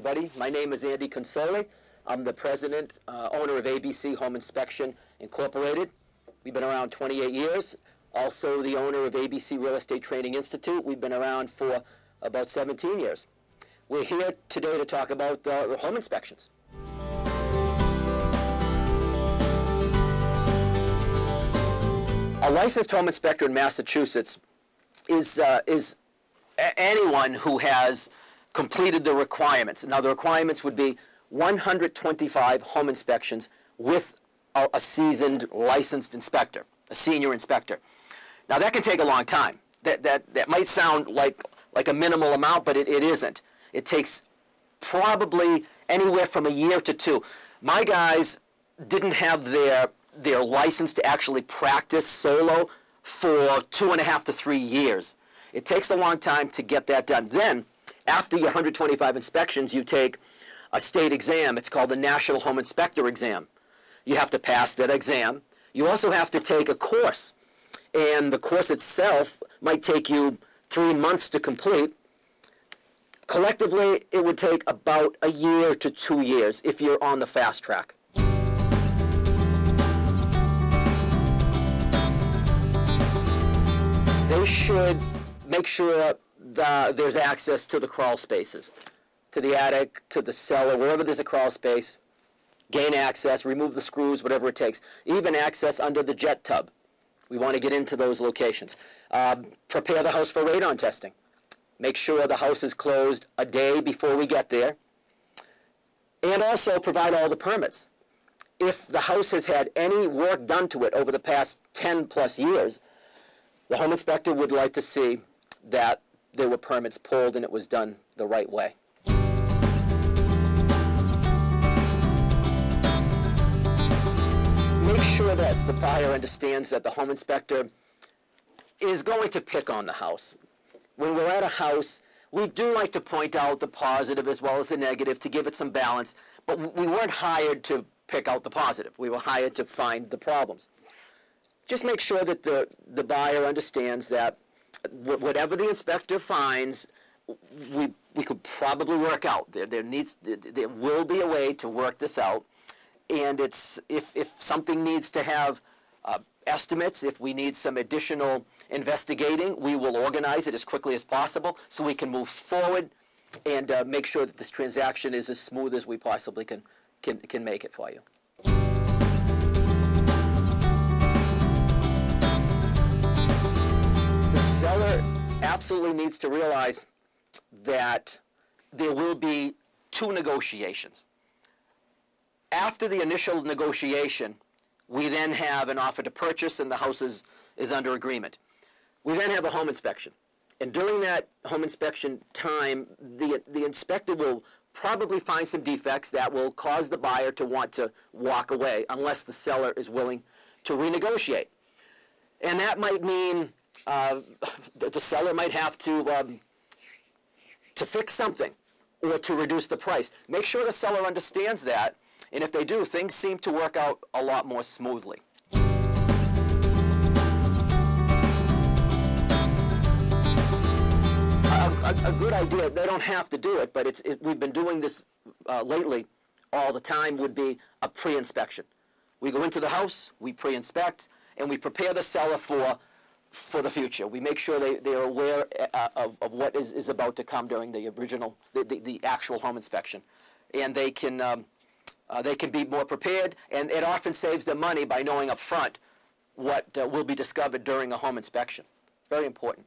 everybody. My name is Andy Consoli. I'm the president, owner of ABC Home Inspection Incorporated. We've been around 28 years. Also the owner of ABC Real Estate Training Institute. We've been around for about 17 years. We're here today to talk about home inspections. A licensed home inspector in Massachusetts is anyone who has completed the requirements. Now the requirements would be 125 home inspections with a seasoned licensed inspector, a senior inspector. Now that can take a long time. That might sound like a minimal amount, but it isn't. It takes probably anywhere from a year to two. My guys didn't have their license to actually practice solo for 2.5 to 3 years. It takes a long time to get that done. Then, after your 125 inspections, you take a state exam. It's called the National Home Inspector Exam. You have to pass that exam. You also have to take a course. And the course itself might take you 3 months to complete. Collectively, it would take about a year to 2 years if you're on the fast track. They should make sure that there's access to the crawl spaces, to the attic, to the cellar, wherever there's a crawl space. Gain access, remove the screws, whatever it takes. Even access under the jet tub. We want to get into those locations. Prepare the house for radon testing. Make sure the house is closed a day before we get there. And also provide all the permits. If the house has had any work done to it over the past 10 plus years, the home inspector would like to see that there were permits pulled and it was done the right way. Make sure that the buyer understands that the home inspector is going to pick on the house. When we're at a house, we do like to point out the positive as well as the negative to give it some balance, but we weren't hired to pick out the positive. We were hired to find the problems. Just make sure that the buyer understands that whatever the inspector finds, we could probably work out. There will be a way to work this out. And if something needs to have estimates, if we need some additional investigating, we will organize it as quickly as possible so we can move forward and make sure that this transaction is as smooth as we possibly can make it for you. The seller absolutely needs to realize that there will be 2 negotiations. After the initial negotiation, we then have an offer to purchase and the house is under agreement. We then have a home inspection. And during that home inspection time, the inspector will probably find some defects that will cause the buyer to want to walk away unless the seller is willing to renegotiate. And that might mean the seller might have to fix something or to reduce the price. Make sure the seller understands that, and if they do, things seem to work out a lot more smoothly. A good idea, they don't have to do it, but we've been doing this lately all the time, would be a pre-inspection. We go into the house, we pre-inspect, and we prepare the seller for the future. We make sure they're aware of what is about to come during the actual home inspection. And they can be more prepared, and it often saves them money by knowing up front what will be discovered during a home inspection. Very important.